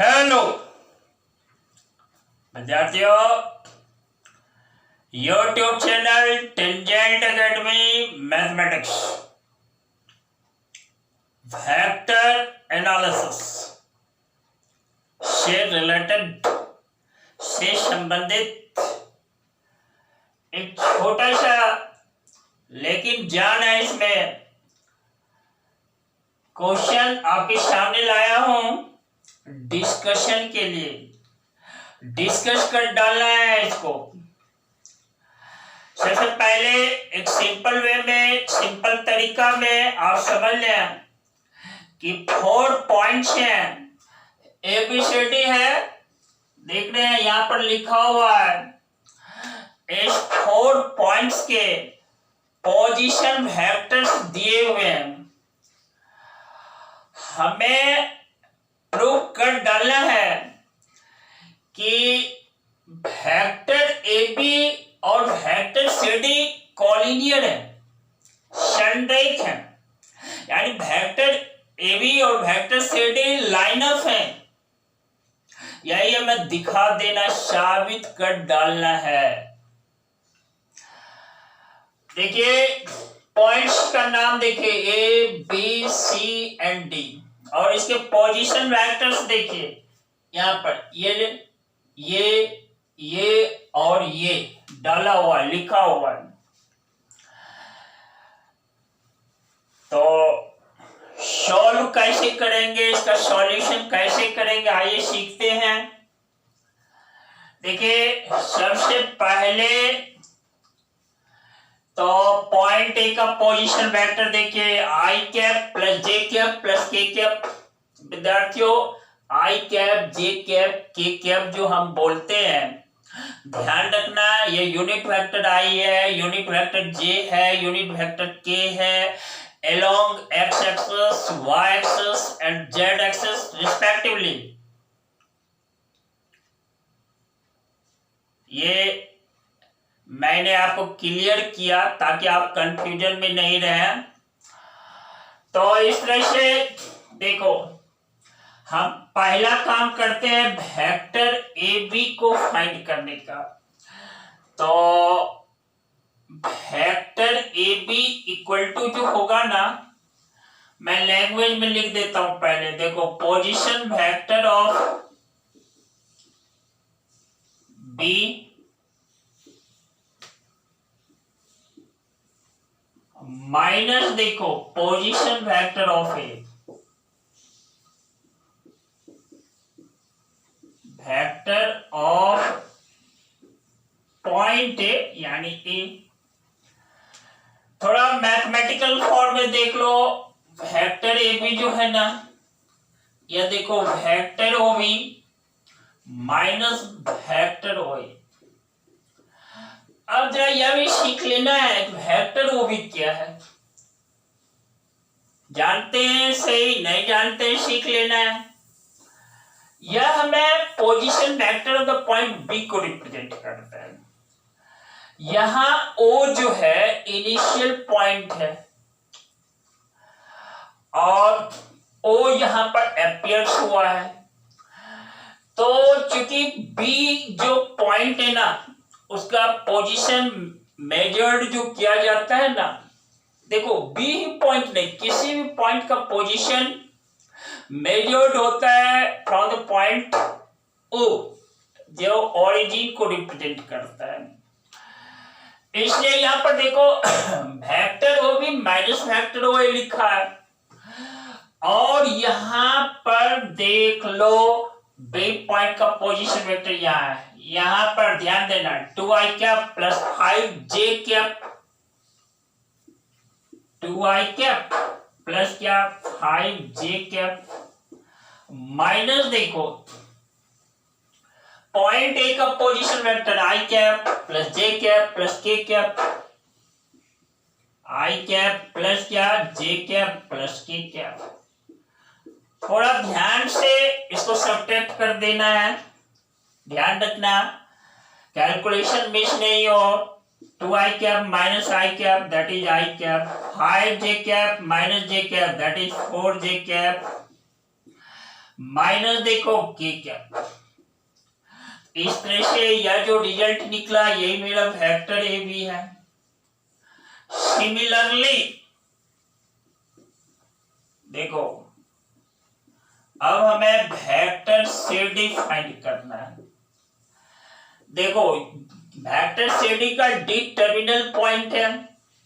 Hello विद्यार्थियों, YouTube channel tangent academy mathematics vector analysis से related से संबंधित एक छोटा सा लेकिन जान है इसमें क्वेश्चन आपके सामने लाया हूं डिस्कशन के लिए। डिस्कस कर डालना है इसको। सबसे पहले एक सिंपल वे में, सिंपल तरीका में आप समझ लें कि 4 पॉइंट्स हैं, ABCD है, देख रहे हैं यहां पर लिखा हुआ है। इस 4 पॉइंट्स के पोजीशन वेक्टर्स दिए हुए हैं, हमें प्रूव कर डालना है कि वेक्टर AB और वेक्टर CD कॉलिनियर है, संरेख है, यानी वेक्टर AB और वेक्टर CD लाइन अप है। यही हमें दिखा देना, साबित कर डालना है। देखिए पॉइंट्स का नाम देखिए A, B, C and D और इसके पोजीशन वेक्टर्स देखिए यहां पर ये और ये डाला हुआ है, लिखा हुआ है। तो सॉल्व कैसे करेंगे, इसका सॉल्यूशन कैसे करेंगे, आइए सीखते हैं। देखिए सबसे पहले तो पॉइंट ए का पोजीशन वेक्टर देखिए आई कैप प्लस जे कैप प्लस के कैप। विद्यार्थियों आई कैप, जे कैप, के कैप जो हम बोलते हैं, ध्यान रखना ये यूनिट वेक्टर आई है, यूनिट वेक्टर जे है, यूनिट वेक्टर के है, along x axis, y axis and z axis respectively। ये मैंने आपको क्लियर किया ताकि आप कंफ्यूजन में नहीं रहे। तो इस तरह से देखो, हम पहला काम करते हैं वेक्टर AB को फाइंड करने का। तो वेक्टर AB इक्वल टू जो होगा ना, मैं लैंग्वेज में लिख देता हूं पहले। देखो position vector of B minus देखो position vector of A, vector of point A यानी A। थोड़ा मैथमेटिकल फॉर्म में देख लो, वेक्टर AB जो है ना, यह देखो vector OB minus vector OA। अब जरा यह भी सीख लेना है वेक्टर OB क्या है। जानते हैं सही, नहीं जानते हैं सीख लेना है। यह हमें position vector of the point B को रिप्रेजेंट करता है। यहां O जो है इनिशियल पॉइंट है और O यहां पर अपीयर्स हुआ है। तो चूंकि B जो पॉइंट है ना, उसका पोजीशन मेजर्ड जो किया जाता है ना, देखो B ही पॉइंट नहीं, किसी भी पॉइंट का पोजीशन मेजर्ड होता है फ्रॉम द पॉइंट O जो ओरिजिन को रिप्रेजेंट करता है। इसलिए यहां पर देखो vector OB minus vector OA लिखा है और यहां पर देख लो B पॉइंट का पोजीशन वेक्टर यहां है। यहां पर ध्यान देना 2i cap plus 5j cap, 2i cap plus क्या 5j कैप माइनस देखो पॉइंट A का position vector i cap plus j cap plus k cap, i cap plus क्या j cap plus k cap. थोड़ा ध्यान से इसको subtract कर देना है, ध्यान रखना कैलकुलेशन मिस नहीं हो। 2i cap minus i cap that is i cap, 5j cap minus j cap that is 4j cap, minus देखो के कैप। इस तरह से यह जो रिजल्ट निकला यही मेरा वेक्टर ए बी है। सिमिलरली देखो अब हमें वेक्टर सी डी फाइंड करना है। देखो वेक्टर सी डी का डी टर्मिनल पॉइंट है,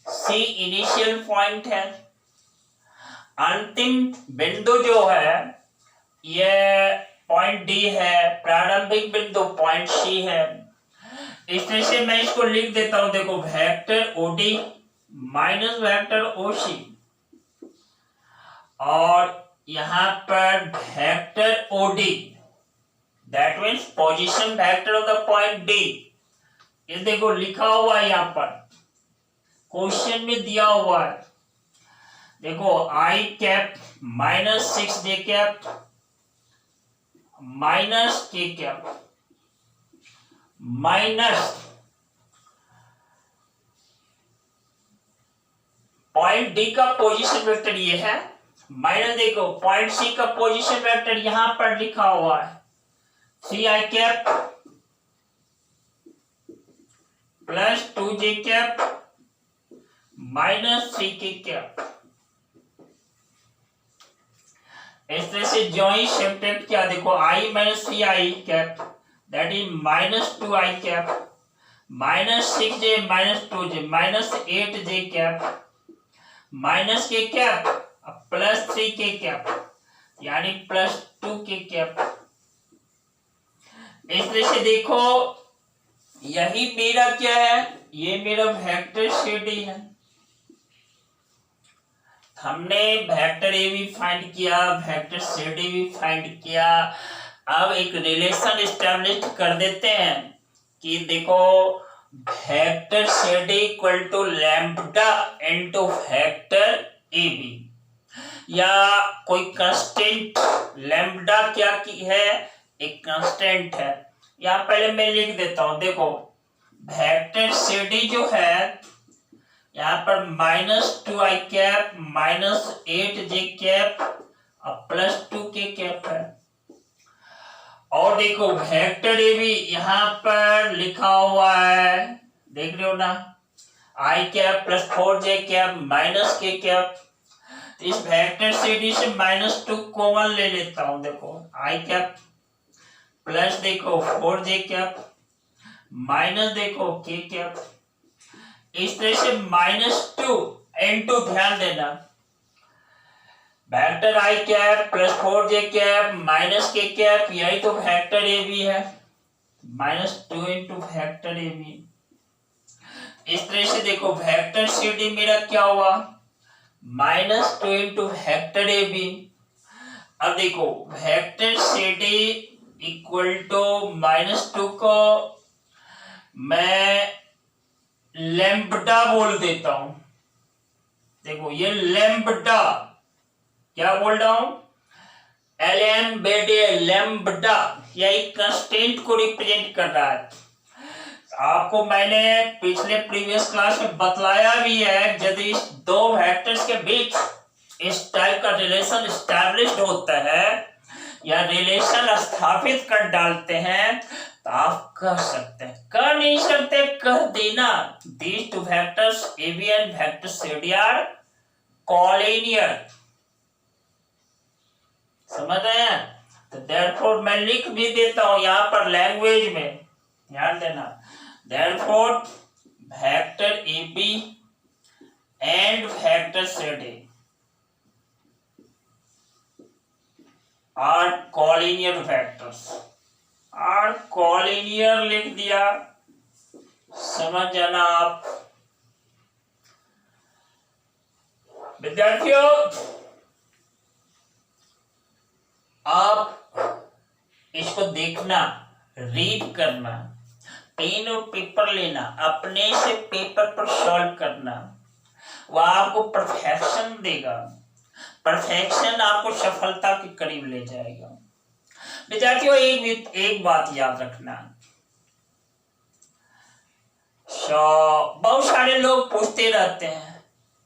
सी इनिशियल पॉइंट है, अंतिम बिंदु जो है यह पॉइंट डी है, प्रारंभिक बिंदु पॉइंट सी है। इस तरह से मैं इसको लिख देता हूं। देखो vector OD minus vector OC और यहां पर vector OD, that means position vector of the point D. ये देखो लिखा हुआ है यहां पर, क्वेश्चन में दिया हुआ है। देखो आई कैप माइनस 6 जे cap minus k cap minus point D का पोजीशन वेक्टर ये है, माइनस देखो पॉइंट सी का पोजीशन वेक्टर यहां पर लिखा हुआ है, सी आई कैप प्लस 2 जे कैप माइनस 3 के कैप। इस तरह से जो ही शिफ्टेड किया, देखो i minus 3 i cap that is minus 2 i cap minus 6 j minus 2 j minus 8 j cap minus k cap plus 3 k cap यानी प्लस 2 के कैप। इस तरह से देखो यही मेरा क्या है, ये मेरा वेक्टर सी डी है। हमने वेक्टर ए भी फाइंड किया, वेक्टर सी डी भी फाइंड किया। अब एक रिलेशन एस्टेब्लिश कर देते हैं कि देखो vector C D equal to lambda into vector A B, या कोई कांस्टेंट लैम्ब्डा क्या की है, एक कांस्टेंट है। यहाँ पहले मैं लिख देता हूं। देखो वेक्टर सी डी जो है यहाँ पर minus 2 i cap minus 8 j cap और प्लस 2 के कैप है। और देखो वेक्टर ए भी यहाँ पर लिखा हुआ है, देख रहे हो ना, आई कैप प्लस 4 जे कैप माइनस के कैप। इस वेक्टर सी डी से माइनस 2 कॉमन ले लेता हूं। देखो आई कैप प्लस देखो 4 जे कैप माइनस देखो के कैप। इस तरह से -2 इनटू, ध्यान देना, वेक्टर आई कैप प्लस 4 जे कैप माइनस के कैप, यही तो वेक्टर ए बी है, -2 इनटू वेक्टर ए बी। इस तरह से देखो वेक्टर सी डी मेरा क्या हुआ, -2 इनटू वेक्टर ए बी। अब देखो vector C D equal to -2 को मैं लैम्ब्डा बोल देता हूं। देखो ये लैम्ब्डा, क्या बोल रहा हूं, LM/BD लैम्ब्डा, यह एक कांस्टेंट को रिप्रेजेंट कर रहा है। आपको मैंने पिछले प्रीवियस क्लास में बतलाया भी है, यदि दो वेक्टर्स के बीच इस टाइप का रिलेशन एस्टैब्लिश्ड होता है या रिलेशन स्थापित कर डालते हैं तो आप कह सकते हैं, कह नहीं सकते कह देना, these two vectors AB and vector CD are collinear। समझ रहे हैं? तो therefore मैं लिख भी देता हूं यहां पर लैंग्वेज में, ध्यान देना, therefore vector AB and vector CD are collinear vectors। और कॉलिनियर लिख दिया, समझ जाना आप विद्यार्थियों। आप इसको देखना, रीड करना, पेन और पेपर लेना, अपने से पेपर पर सॉल्व करना, वह आपको परफेक्शन देगा, परफेक्शन आपको सफलता के करीब ले जाएगा। विद्यार्थियों एक बात याद रखना, बहुत सारे लोग पूछते रहते हैं,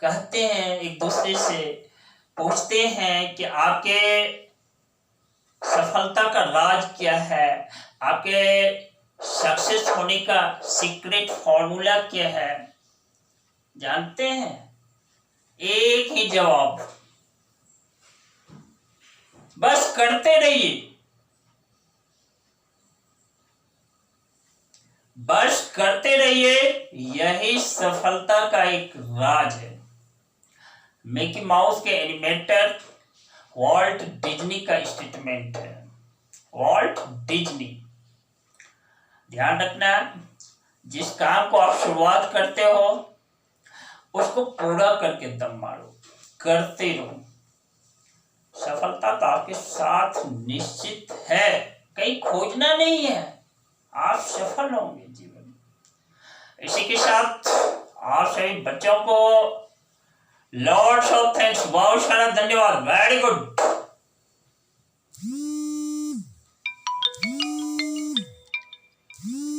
कहते हैं, एक दूसरे से पूछते हैं कि आपके सफलता का राज क्या है, आपके सक्सेस होने का सीक्रेट फॉर्मूला क्या है, जानते हैं? एक ही जवाब, बस करते रहिए, बस करते रहिए, यही सफलता का एक राज है। मिकी माउस के एनिमेटर वॉल्ट डिज्नी का स्टेटमेंट है। वॉल्ट डिज्नी, ध्यान रखना, जिस काम को आप शुरुआत करते हो उसको पूरा करके दम मारो, करते रहो, सफलता तो आपके साथ निश्चित है, कहीं खोजना नहीं है, आप सफल होंगे जीवन में। इसी के साथ आप सभी बच्चों को लॉर्ड्स ऑफ थैंक्स, बहुत सारा धन्यवाद, वेरी गुड।